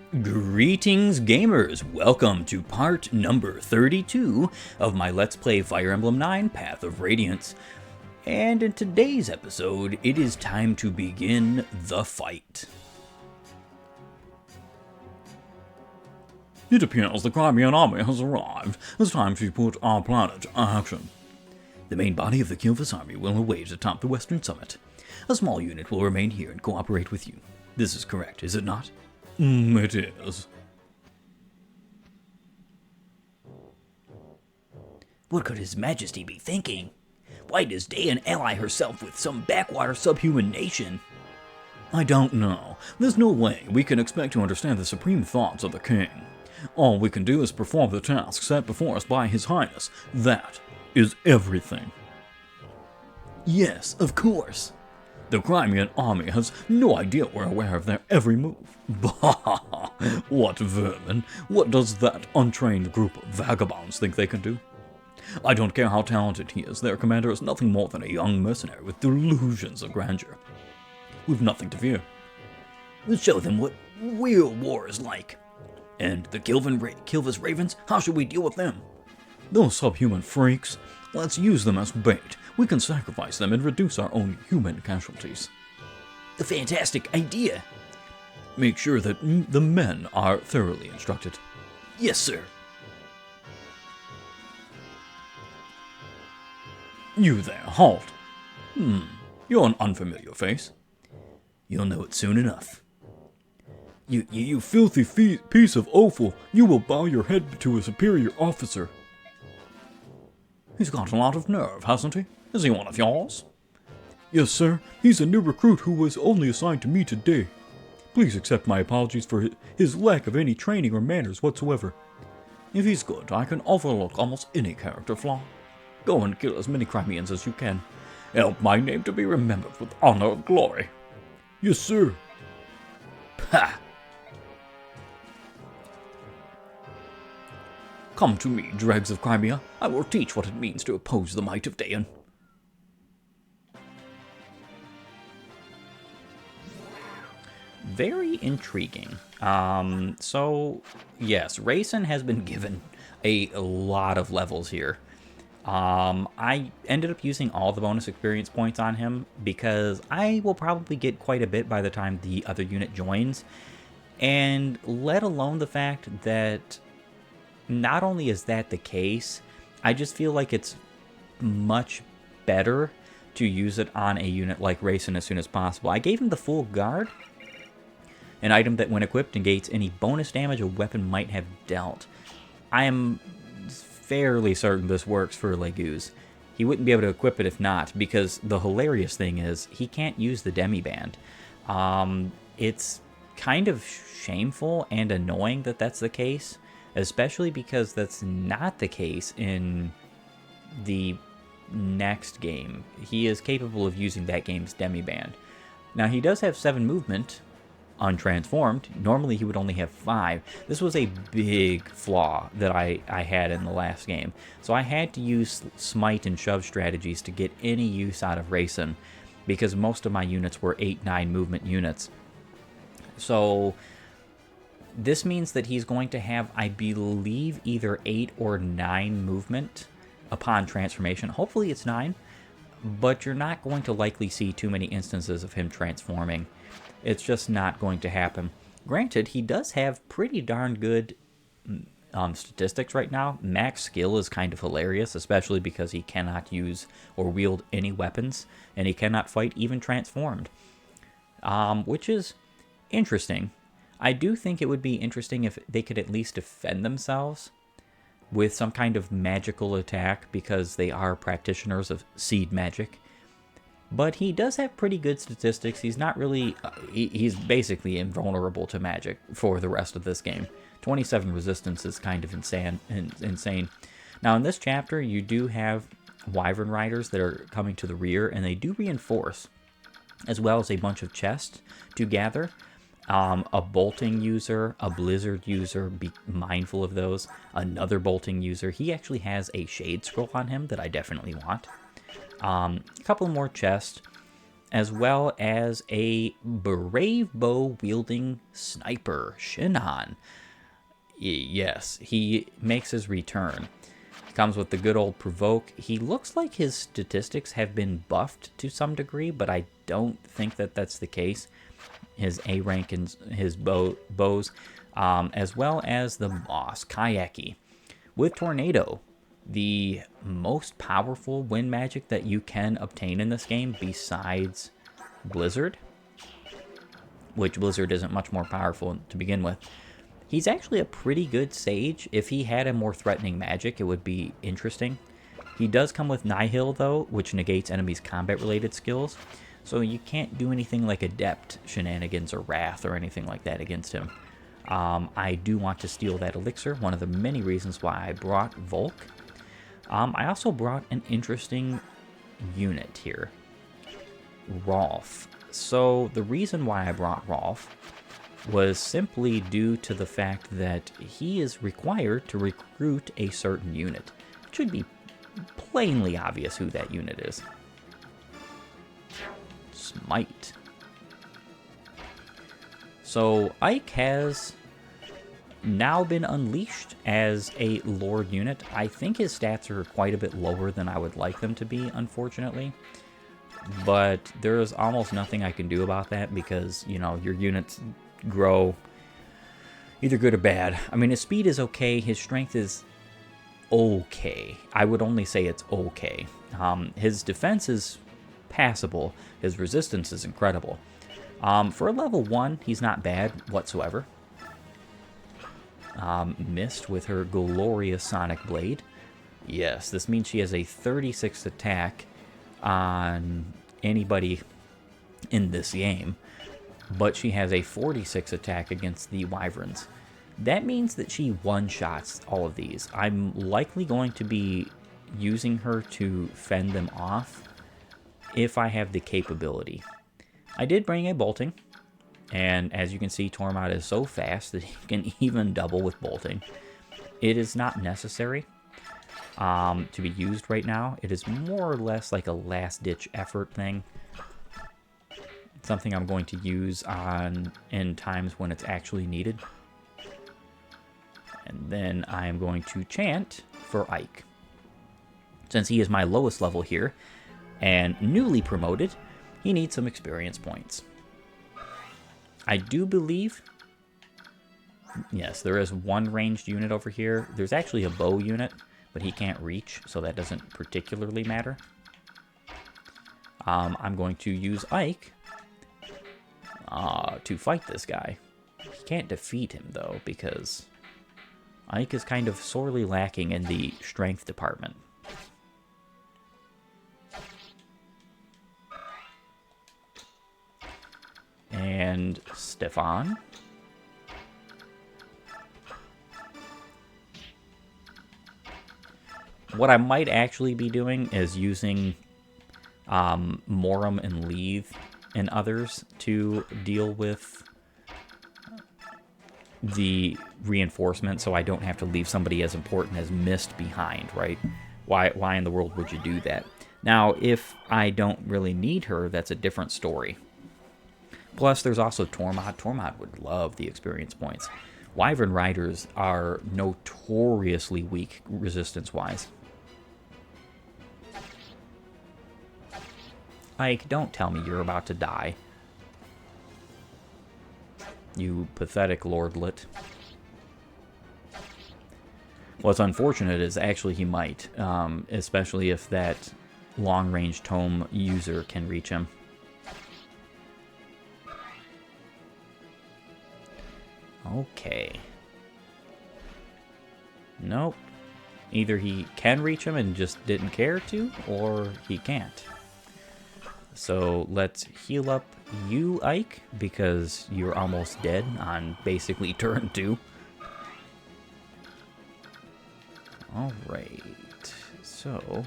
Greetings gamers, welcome to part number 32 of my Let's Play Fire Emblem 9 Path of Radiance. And in today's episode, it is time to begin the fight. It appears the Crimean Army has arrived. It's time to put our planet to action. The main body of the Kylva's army will await atop the western summit. A small unit will remain here and cooperate with you. This is correct, is it not? It is. What could His Majesty be thinking? Why does Daein ally herself with some backwater subhuman nation? I don't know. There's no way we can expect to understand the supreme thoughts of the king. All we can do is perform the task set before us by His Highness. That is everything. Yes, of course. The Crimean Army has no idea we're aware of their every move. Bah! What vermin! What does that untrained group of vagabonds think they can do? I don't care how talented he is, their commander is nothing more than a young mercenary with delusions of grandeur. We've nothing to fear. We'll show them what real war is like. And the Kylva's ravens, how should we deal with them? Those subhuman freaks, let's use them as bait. We can sacrifice them and reduce our own human casualties. A fantastic idea. Make sure that the men are thoroughly instructed. Yes, sir. You there, halt. You're an unfamiliar face. You'll know it soon enough. You filthy piece of offal. You will bow your head to a superior officer. He's got a lot of nerve, hasn't he? Is he one of yours? Yes, sir. He's a new recruit who was only assigned to me today. Please accept my apologies for his lack of any training or manners whatsoever. If he's good, I can overlook almost any character flaw. Go and kill as many Crimeans as you can. Help my name to be remembered with honor and glory. Yes, sir. Ha! Come to me, dregs of Crimea. I will teach what it means to oppose the might of Daein. Very intriguing. So, yes, Rayson has been given a lot of levels here. I ended up using all the bonus experience points on him because I will probably get quite a bit by the time the other unit joins. And let alone the fact that not only is that the case, I just feel like it's much better to use it on a unit like Rayson as soon as possible. I gave him the full guard, an item that when equipped negates any bonus damage a weapon might have dealt. I am fairly certain this works for Leguz. He wouldn't be able to equip it if not, because the hilarious thing is he can't use the demi-band. It's kind of shameful and annoying that that's the case, especially because that's not the case in the next game. He is capable of using that game's demi-band. Now, he does have 7 movement, untransformed. Normally, he would only have 5. This was a big flaw that I had in the last game. So I had to use smite and shove strategies to get any use out of Rayson, because most of my units were 8-9 movement units. So this means that he's going to have, I believe, either 8 or 9 movement upon transformation. Hopefully it's 9, but you're not going to likely see too many instances of him transforming. It's just not going to happen. Granted, he does have pretty darn good statistics right now. Max skill is kind of hilarious, especially because he cannot use or wield any weapons, and he cannot fight even transformed, which is interesting. I do think it would be interesting if they could at least defend themselves with some kind of magical attack, because they are practitioners of seed magic. But he does have pretty good statistics. He's not really... he's basically invulnerable to magic for the rest of this game. 27 resistance is kind of insane. Now, in this chapter, you do have Wyvern Riders that are coming to the rear, and they do reinforce, as well as a bunch of chests to gather. A bolting user, a blizzard user, be mindful of those. Another bolting user. He actually has a shade scroll on him that I definitely want. A couple more chests. as well as a brave bow wielding sniper, Shinhan. Yes, he makes his return. He comes with the good old provoke. He looks like his statistics have been buffed to some degree, but I don't think that that's the case. His A rank and his bows, as well as the Moss Kayaki. With Tornado, the most powerful wind magic that you can obtain in this game besides Blizzard, which Blizzard isn't much more powerful to begin with. He's actually a pretty good sage. If he had a more threatening magic, it would be interesting. He does come with Nihil, though, which negates enemies' combat-related skills, so you can't do anything like Adept shenanigans or Wrath or anything like that against him. I do want to steal that elixir, one of the many reasons why I brought Volk. I also brought an interesting unit here, Rolf. So the reason why I brought Rolf was simply due to the fact that he is required to recruit a certain unit. It should be plainly obvious who that unit is. Smite. So Ike has now been unleashed as a Lord unit. I think his stats are quite a bit lower than I would like them to be, unfortunately. But there is almost nothing I can do about that because, you know, your units grow either good or bad. I mean, his speed is okay. His strength is okay. I would only say it's okay. His defense is passable. His resistance is incredible. For a level 1, he's not bad whatsoever. Mist with her glorious Sonic Blade. Yes, this means she has a 36 attack on anybody in this game, but she has a 46 attack against the Wyverns. That means that she one-shots all of these. I'm likely going to be using her to fend them off if I have the capability. I did bring a bolting, and as you can see, Tormod is so fast that he can even double with bolting. It is not necessary to be used right now. It is more or less like a last-ditch effort thing. Something I'm going to use in times when it's actually needed. And then I am going to chant for Ike. Since he is my lowest level here, and newly promoted, he needs some experience points. I do believe, yes, there is one ranged unit over here. There's actually a bow unit, but he can't reach, so that doesn't particularly matter. I'm going to use Ike to fight this guy. He can't defeat him, though, because Ike is kind of sorely lacking in the strength department. And Stefan. What I might actually be doing is using Morum and Leave and others to deal with the reinforcement, so I don't have to leave somebody as important as Mist behind, right? Why in the world would you do that? Now, if I don't really need her, that's a different story. Plus, there's also Tormod. Tormod would love the experience points. Wyvern Riders are notoriously weak resistance-wise. Ike, don't tell me you're about to die. You pathetic lordlet. What's unfortunate is actually he might, especially if that long-range tome user can reach him. Okay. Nope. Either he can reach him and just didn't care to, or he can't. So let's heal up you, Ike, because you're almost dead on basically turn 2. Alright. So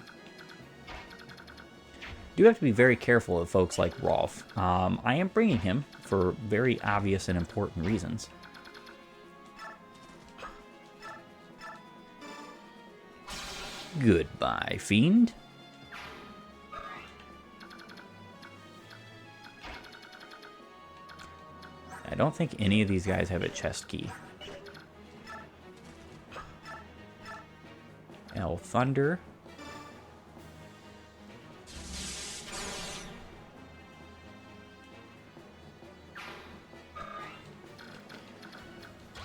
do have to be very careful of folks like Rolf. I am bringing him for very obvious and important reasons. Goodbye, fiend. don't think any of these guys have a chest key. El Thunder.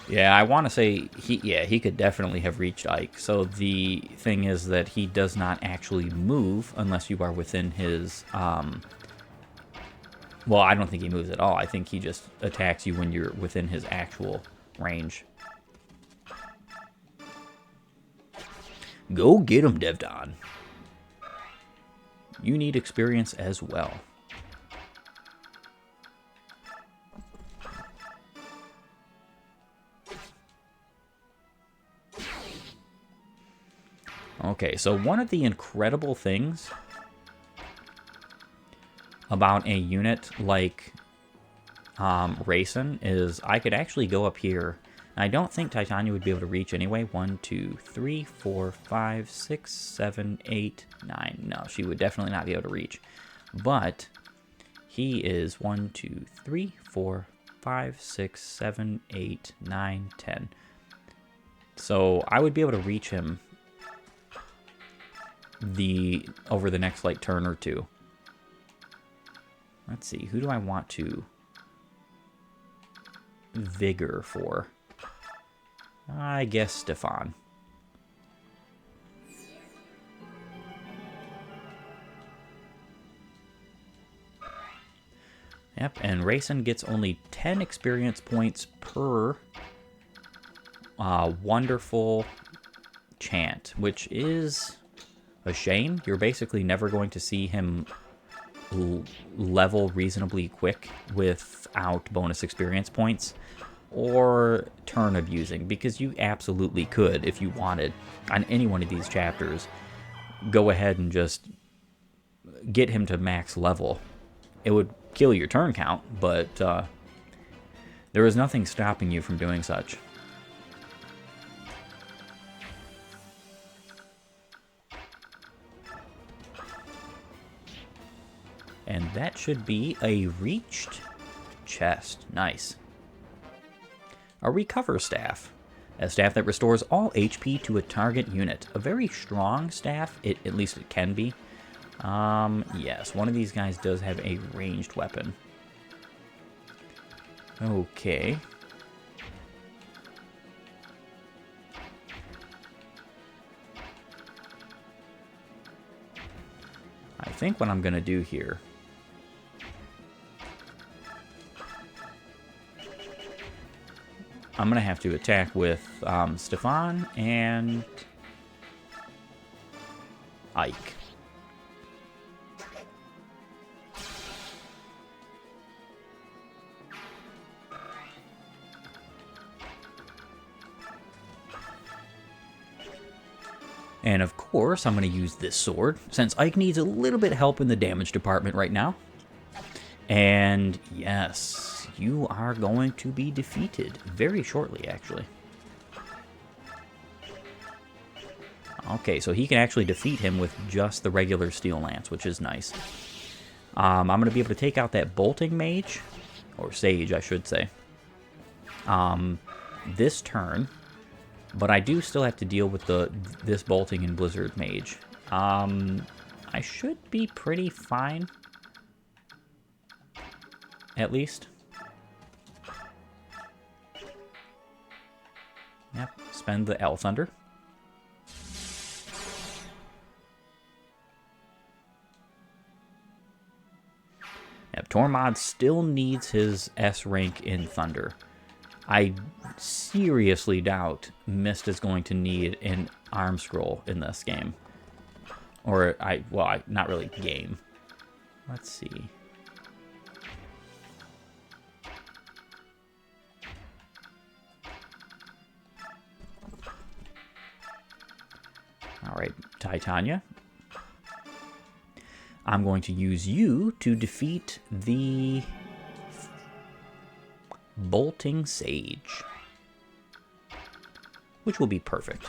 Yeah, I want to say he could definitely have reached Ike. So the thing is that he does not actually move unless you are within his well, I don't think he moves at all. I think he just attacks you when you're within his actual range. Go get him, Devdon. You need experience as well. Okay, so one of the incredible things about a unit like Rayson is I could actually go up here. I don't think Titania would be able to reach anyway. 1, 2, 3, 4, 5, 6, 7, 8, 9. No, she would definitely not be able to reach. But he is 1, 2, 3, 4, 5, 6, 7, 8, 9, 10. So I would be able to reach him over the next like turn or two. Let's see, who do I want to vigor for? I guess Stefan. Yep, and Rayson gets only 10 experience points per wonderful chant, which is a shame. You're basically never going to see him level reasonably quick without bonus experience points or turn abusing, because you absolutely could, if you wanted, on any one of these chapters, go ahead and just get him to max level. It would kill your turn count, but there is nothing stopping you from doing such. And that should be a reached chest. Nice. A recover staff. A staff that restores all HP to a target unit. A very strong staff, at least it can be. Yes, one of these guys does have a ranged weapon. Okay. I think what I'm going to do here... I'm going to have to attack with Stefan and Ike. And of course, I'm going to use this sword, since Ike needs a little bit of help in the damage department right now. And yes, you are going to be defeated very shortly, actually. Okay, so he can actually defeat him with just the regular steel lance, which is nice. I'm going to be able to take out that bolting mage, or sage, I should say, this turn. But I do still have to deal with this bolting and blizzard mage. I should be pretty fine, at least. Yep, spend the El Thunder. Yep, Tormod still needs his S rank in Thunder. I seriously doubt Mist is going to need an arm scroll in this game. Or, not really game. Let's see. Alright, Titania. I'm going to use you to defeat the Bolting Sage, which will be perfect.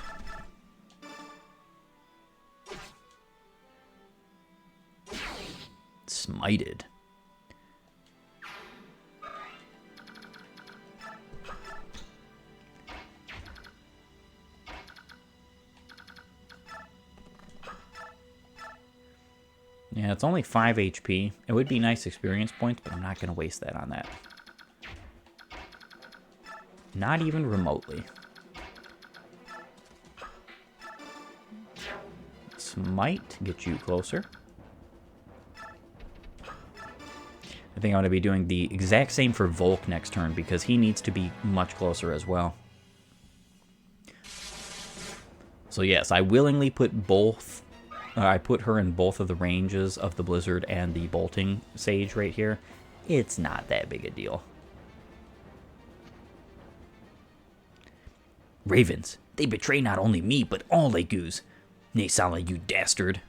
Smited. Yeah, it's only 5 HP. It would be nice experience points, but I'm not going to waste that on that. Not even remotely. Smite, get you closer. I think I'm going to be doing the exact same for Volk next turn because he needs to be much closer as well. So yes, I willingly put both. I put her in both of the ranges of the Blizzard and the Bolting Sage right here. It's not that big a deal. Ravens, they betray not only me, but all Legus. Naysala, you dastard.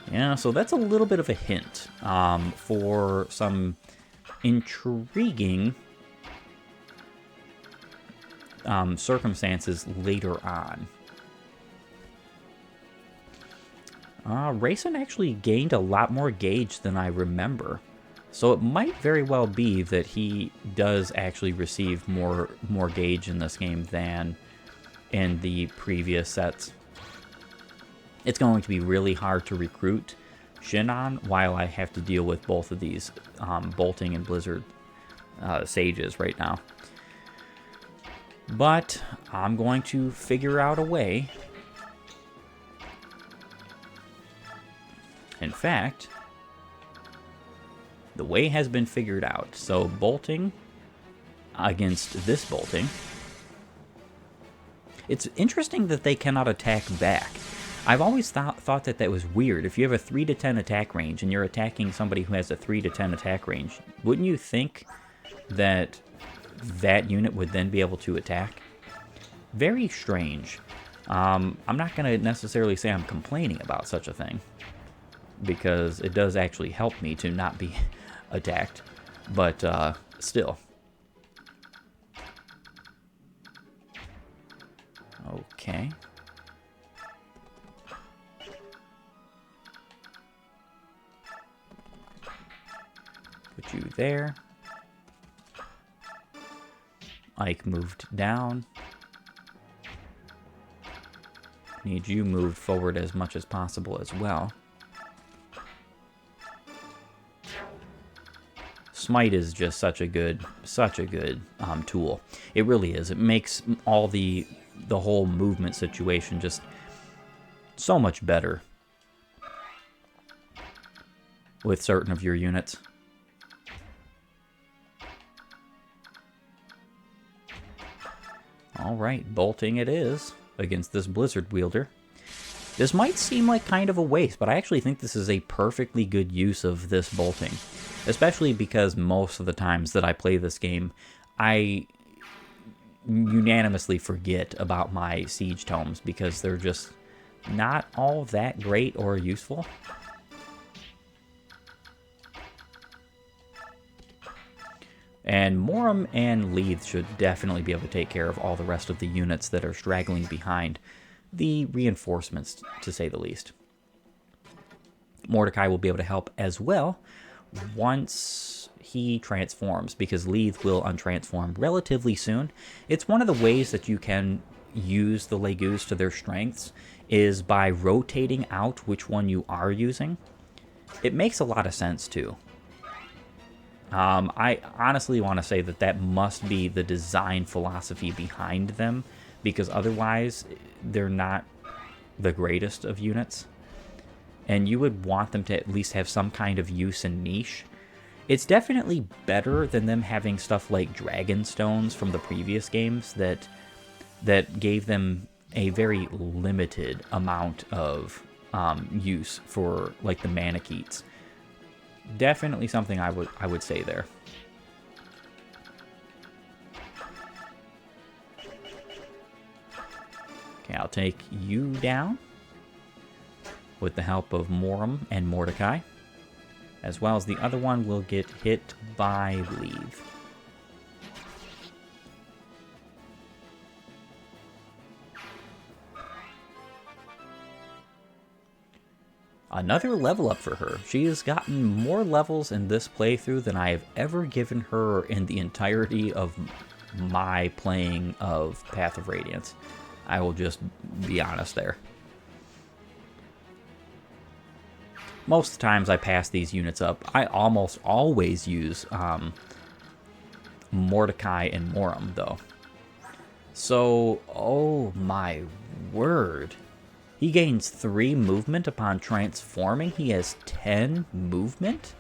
Yeah, so that's a little bit of a hint for some intriguing circumstances later on. Rayson actually gained a lot more gauge than I remember. So it might very well be that he does actually receive more gauge in this game than in the previous sets. It's going to be really hard to recruit Shinon while I have to deal with both of these Bolting and Blizzard Sages right now. But I'm going to figure out a way. In fact, the way has been figured out. So Bolting against this Bolting. It's interesting that they cannot attack back. I've always thought that was weird. If you have a 3 to 10 attack range and you're attacking somebody who has a 3 to 10 attack range, wouldn't you think that that unit would then be able to attack? Very strange. I'm not going to necessarily say I'm complaining about such a thing, because it does actually help me to not be attacked, but still. Okay. Put you there. Ike moved down. Need you moved forward as much as possible as well. Smite is just such a good tool. It really is. It makes all the whole movement situation just so much better with certain of your units. All right, bolting it is against this Blizzard wielder. This might seem like kind of a waste, but I actually think this is a perfectly good use of this bolting. Especially because most of the times that I play this game, I unanimously forget about my siege tomes because they're just not all that great or useful. And Morum and Leith should definitely be able to take care of all the rest of the units that are straggling behind the reinforcements, to say the least. Mordecai will be able to help as well once he transforms, because Leith will untransform relatively soon. It's one of the ways that you can use the Legus to their strengths is by rotating out which one you are using. It makes a lot of sense too. I honestly want to say that that must be the design philosophy behind them, because otherwise they're not the greatest of units. And you would want them to at least have some kind of use and niche. It's definitely better than them having stuff like Dragon Stones from the previous games that gave them a very limited amount of use for like the Manicheets. Definitely something I would say there. Okay, I'll take you down with the help of Morum and Mordecai, as well as the other one will get hit by Leave. Another level up for her. She has gotten more levels in this playthrough than I have ever given her in the entirety of my playing of Path of Radiance. I will just be honest there. Most times I pass these units up. I almost always use Mordecai and Morum, though. So, oh my word. He gains 3 movement upon transforming. He has 10 movement?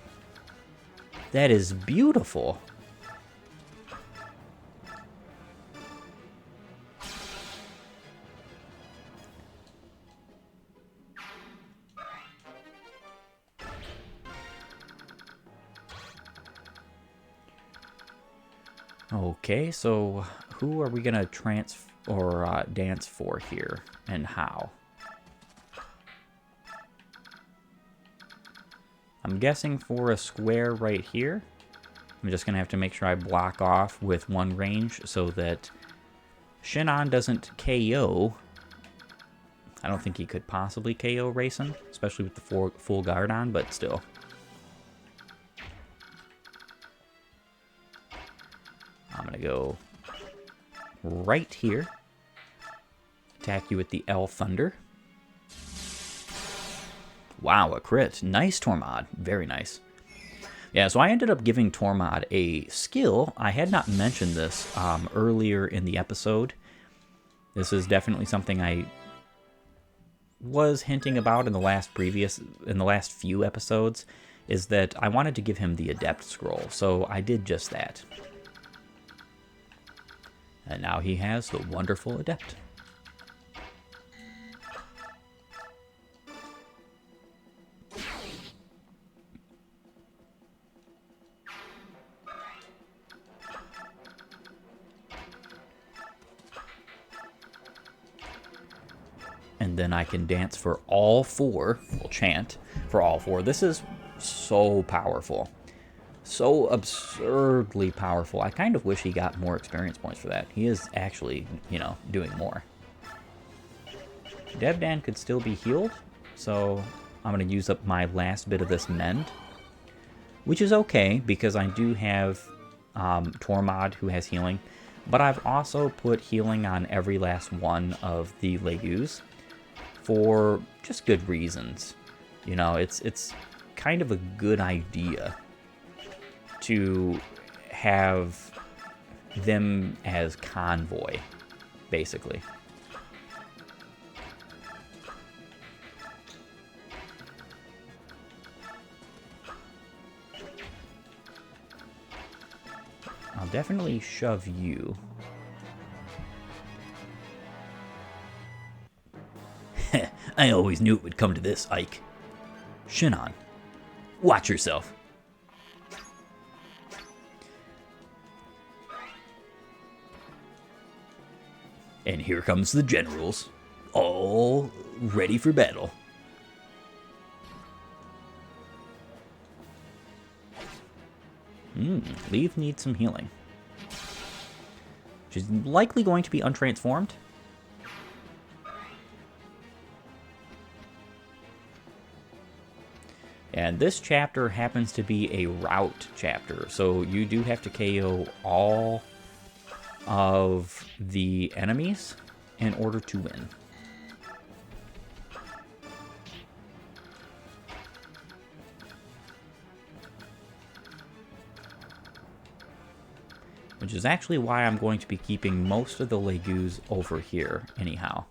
That is beautiful. Okay, so who are we going to dance for here, and how? I'm guessing for a square right here. I'm just going to have to make sure I block off with 1 range so that Shinon doesn't KO. I don't think he could possibly KO Rayson, especially with the full guard on, but still. I'm going to go right here. Attack you with the L Thunder. Wow, a crit. Nice, Tormod. Very nice. Yeah, so I ended up giving Tormod a skill. I had not mentioned this earlier in the episode. This is definitely something I was hinting about in the last few episodes, is that I wanted to give him the Adept Scroll. So I did just that. And now he has the wonderful Adept. And then I can dance for all 4. We'll chant for all 4. This is so powerful. So absurdly powerful. I kind of wish he got more experience points for that. He is actually, doing more. Devdan could still be healed, so I'm going to use up my last bit of this mend. Which is okay, because I do have Tormod who has healing. But I've also put healing on every last one of the Legus for just good reasons. It's kind of a good idea to have them as convoy, basically. I'll definitely shove you. I always knew it would come to this, Ike. Shinon, watch yourself. And here comes the generals, all ready for battle. Leaf needs some healing. She's likely going to be untransformed. And this chapter happens to be a rout chapter, so you do have to KO all of the enemies in order to win. Which is actually why I'm going to be keeping most of the Legus over here, anyhow.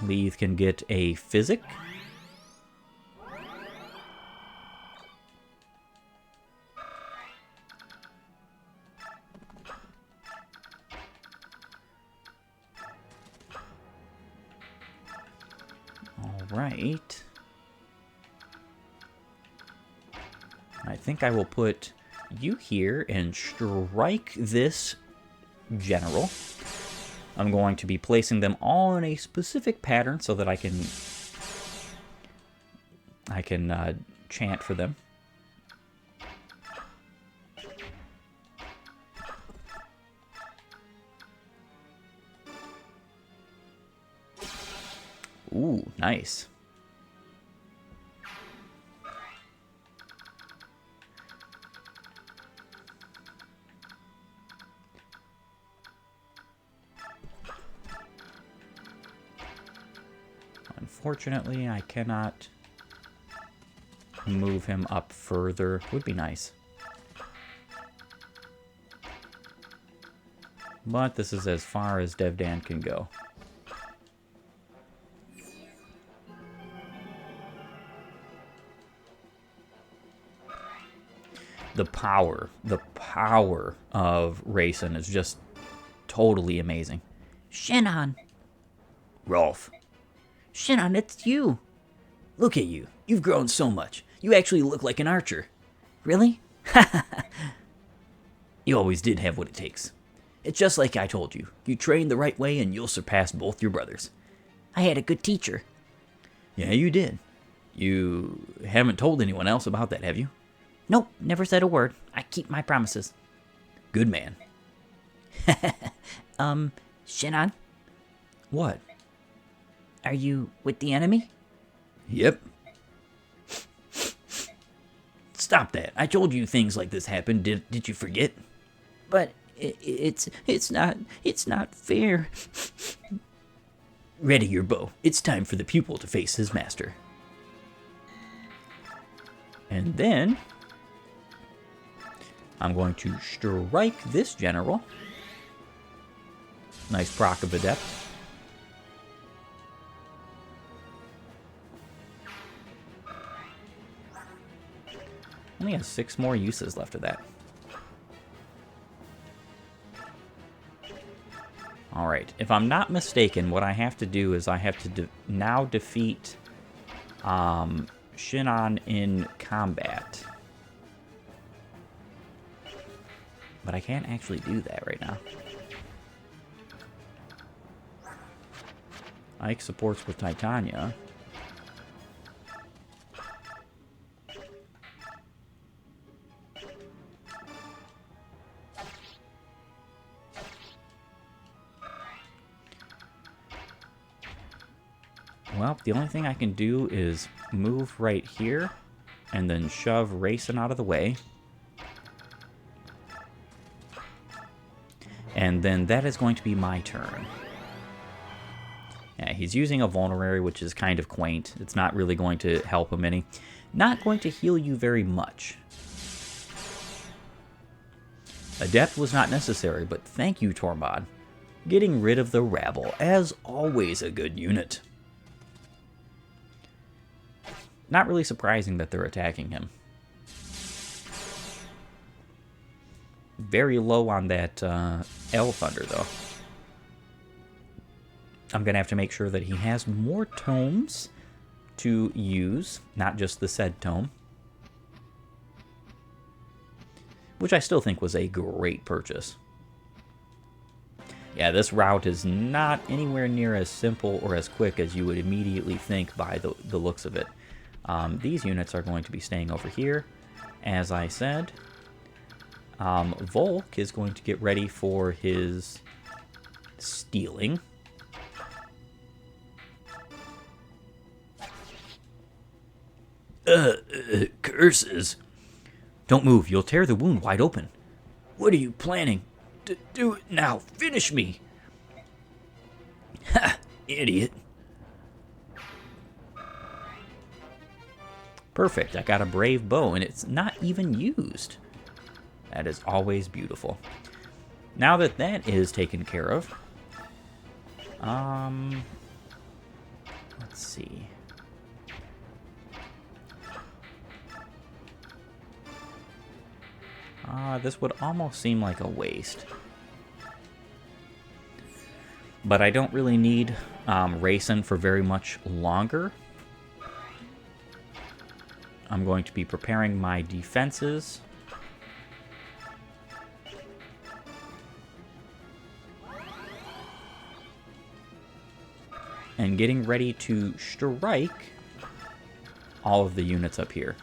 Leith can get a Physic. All right. I think I will put you here and strike this general. I'm going to be placing them all in a specific pattern so that I can chant for them. Ooh, nice. Unfortunately, I cannot move him up further. Would be nice. But this is as far as Daein can go. The power of Rayson is just totally amazing. Shinon. Rolf. Shinon, it's you. Look at you. You've grown so much. You actually look like an archer. Really? You always did have what it takes. It's just like I told you. You train the right way and you'll surpass both your brothers. I had a good teacher. Yeah, you did. You haven't told anyone else about that, have you? Nope, never said a word. I keep my promises. Good man. Shinon, What? are you with the enemy? Yep. Stop that. I told you things like this happened. Did you forget? But it's not fair. Ready your bow. It's time for the pupil to face his master. And then I'm going to strike this general. Nice proc of Adept. Only has 6 more uses left of that. Alright, if I'm not mistaken, what I have to do is I have to now defeat Shinon in combat. But I can't actually do that right now. Ike supports with Titania. Well, the only thing I can do is move right here and then shove Rayson out of the way. And then that is going to be my turn. Yeah, he's using a vulnerary, which is kind of quaint. It's not really going to help him any. Not going to heal you very much. Adept was not necessary, but thank you, Tormod. Getting rid of the rabble, as always a good unit. Not really surprising that they're attacking him. Very low on that L Thunder, though. I'm going to have to make sure that he has more tomes to use, not just the said tome. Which I still think was a great purchase. Yeah, this route is not anywhere near as simple or as quick as you would immediately think by the looks of it. These units are going to be staying over here, as I said. Volk is going to get ready for his stealing. Curses. Don't move, you'll tear the wound wide open. What are you planning? Do it now. Finish me. Ha! Idiot. Perfect, I got a brave bow, and it's not even used. That is always beautiful. Now that that is taken care of, let's see. This would almost seem like a waste. But I don't really need Rayson for very much longer. I'm going to be preparing my defenses. And getting ready to strike all of the units up here.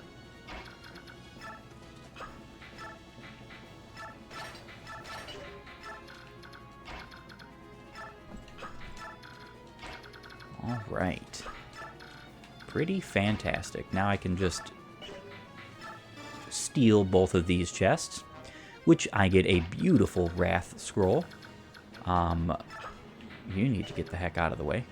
All right. Pretty fantastic. Now I can just steal both of these chests, which I get a beautiful Wrath Scroll. You need to get the heck out of the way.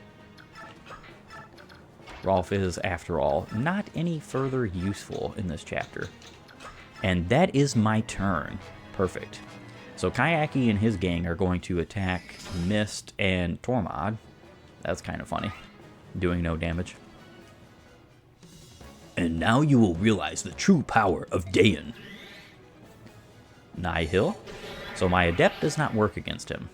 Rolf is, after all, not any further useful in this chapter. And that is my turn. Perfect. So Kayaki and his gang are going to attack Mist and Tormod. That's kind of funny. Doing no damage. And now you will realize the true power of Daein. Nihil. So my Adept does not work against him.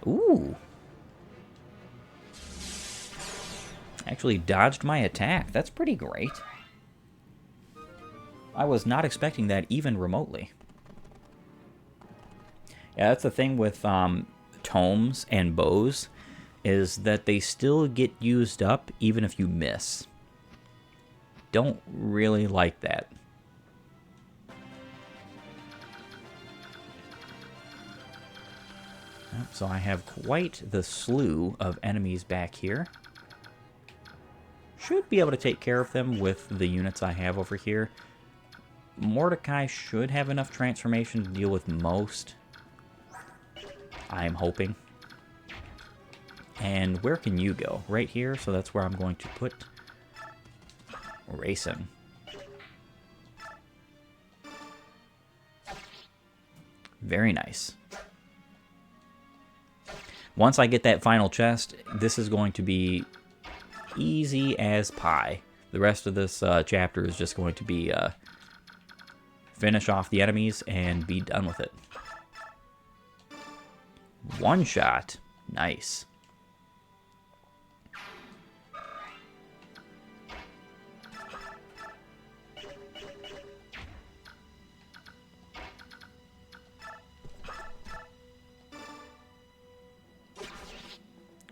Ooh. Actually dodged my attack. That's pretty great. I was not expecting that even remotely. Yeah, that's the thing with tomes and bows, is that they still get used up even if you miss. Don't really like that. So I have quite the slew of enemies back here. Should be able to take care of them with the units I have over here. Mordecai should have enough transformation to deal with most. I am hoping. And where can you go? Right here, so that's where I'm going to put Racing. Very nice. Once I get that final chest, this is going to be easy as pie. The rest of this chapter is just going to be finish off the enemies and be done with it. One shot. Nice.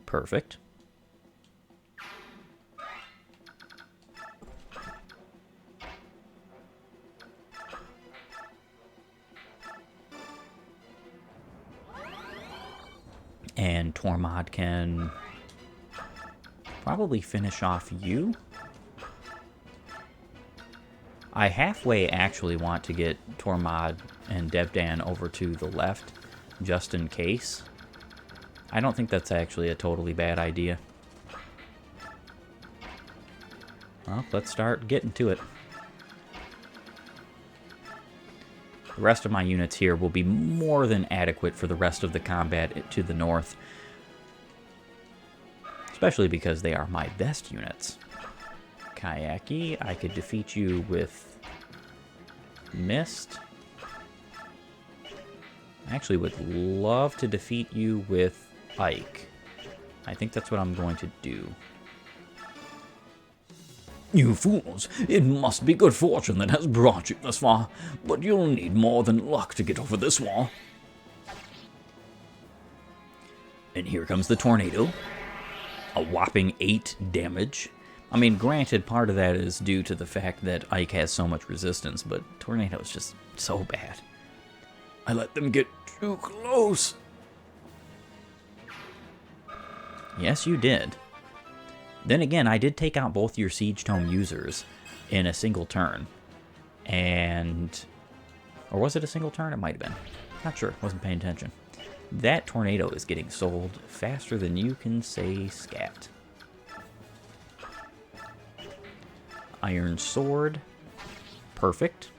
Perfect. And Tormod can probably finish off you. I halfway actually want to get Tormod and Devdan over to the left, just in case. I don't think that's actually a totally bad idea. Well, let's start getting to it. The rest of my units here will be more than adequate for the rest of the combat to the north. Especially because they are my best units. Kayaki, I could defeat you with Mist. I actually would love to defeat you with Ike. I think that's what I'm going to do. You fools, it must be good fortune that has brought you this far, but you'll need more than luck to get over this wall. And here comes the tornado. A whopping 8 damage. I mean, granted, part of that is due to the fact that Ike has so much resistance, but tornado is just so bad. I let them get too close. Yes, you did. Then again, I did take out both your Siege Tome users in a single turn. And... or was it a single turn? It might have been. Not sure. Wasn't paying attention. That tornado is getting sold faster than you can say scat. Iron Sword. Perfect.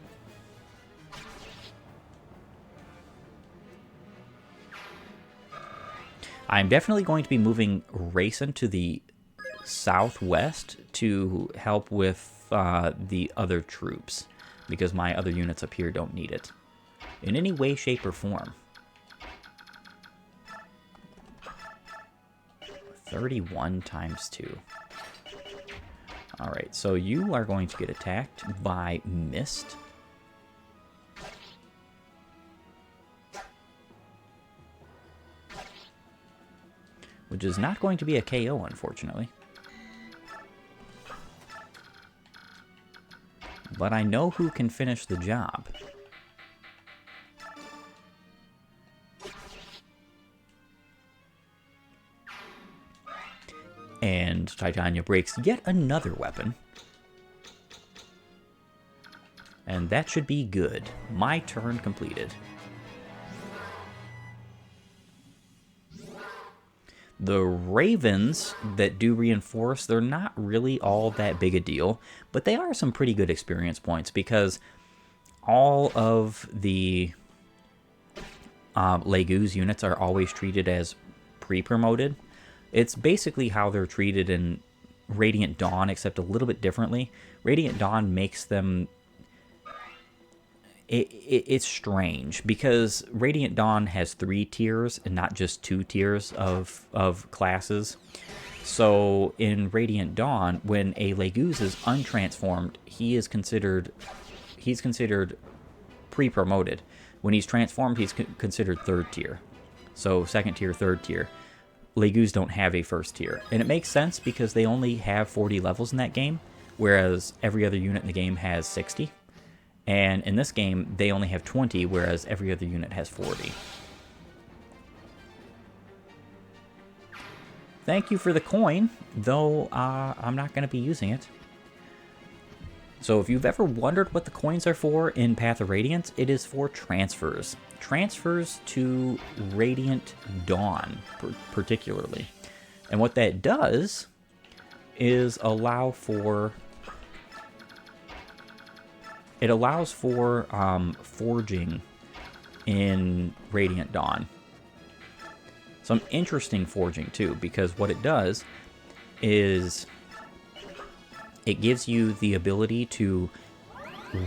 I'm definitely going to be moving Racing to the southwest to help with the other troops, because my other units up here don't need it in any way, shape, or form. 31 times 2. Alright, so you are going to get attacked by Mist. Which is not going to be a KO, unfortunately. But I know who can finish the job. And Titania breaks yet another weapon. And that should be good. My turn completed. The ravens that do reinforce, they're not really all that big a deal, but they are some pretty good experience points because all of the Legu's units are always treated as pre-promoted. It's basically how they're treated in Radiant Dawn, except a little bit differently. Radiant Dawn makes them... It's strange because Radiant Dawn has 3 tiers and not just 2 tiers of classes. So in Radiant Dawn, when a Leguz is untransformed, he's considered pre-promoted. When he's transformed, he's considered 3rd tier. So 2nd tier, 3rd tier. Legus don't have a 1st tier. And it makes sense because they only have 40 levels in that game, whereas every other unit in the game has 60. And in this game, they only have 20, whereas every other unit has 40. Thank you for the coin, though I'm not going to be using it. So if you've ever wondered what the coins are for in Path of Radiance, it is for transfers. Transfers to Radiant Dawn, particularly. And what that does is allows for forging in Radiant Dawn. Some interesting forging too, because what it does is it gives you the ability to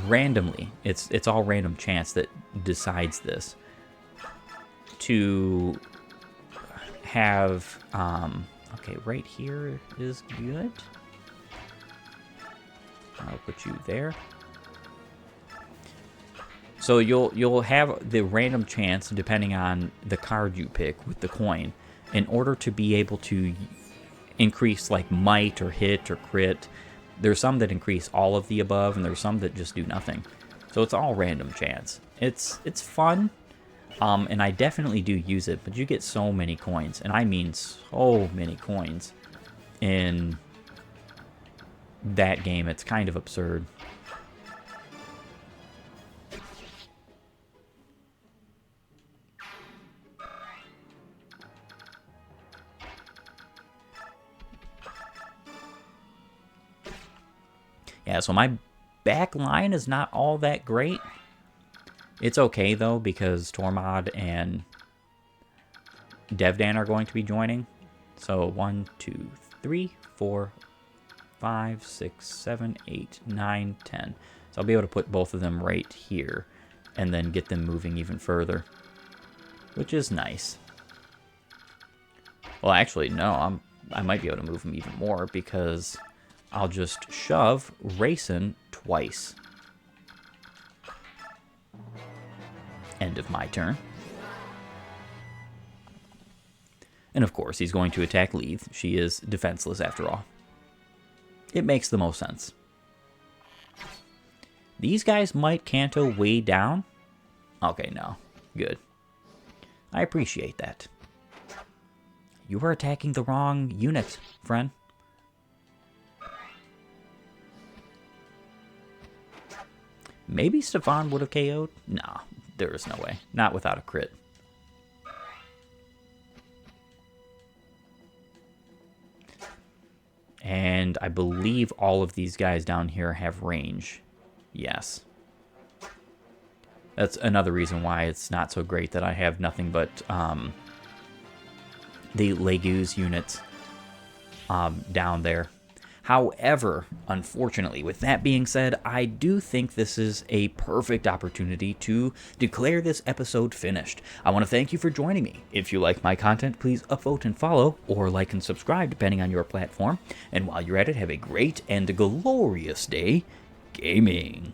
randomly, it's all random chance that decides this, to have, okay, right here is good. I'll put you there. So you'll have the random chance, depending on the card you pick with the coin, in order to be able to increase like might or hit or crit. There's some that increase all of the above, and there's some that just do nothing. So it's all random chance. It's fun, and I definitely do use it, but you get so many coins, and I mean so many coins in that game. It's kind of absurd. Yeah, so my back line is not all that great. It's okay, though, because Tormod and Devdan are going to be joining. So 1, 2, 3, 4, 5, 6, 7, 8, 9, 10. So I'll be able to put both of them right here and then get them moving even further, which is nice. Well, actually, no, I might be able to move them even more because I'll just shove Rayson twice. End of my turn. And of course, he's going to attack Leith. She is defenseless after all. It makes the most sense. These guys might canto way down. Okay, no. Good. I appreciate that. You are attacking the wrong unit, friend. Maybe Stefan would have KO'd? Nah, there is no way. Not without a crit. And I believe all of these guys down here have range. Yes. That's another reason why it's not so great that I have nothing but the Legu's units down there. However, unfortunately, with that being said, I do think this is a perfect opportunity to declare this episode finished. I want to thank you for joining me. If you like my content, please upvote and follow, or like and subscribe, depending on your platform. And while you're at it, have a great and glorious day gaming.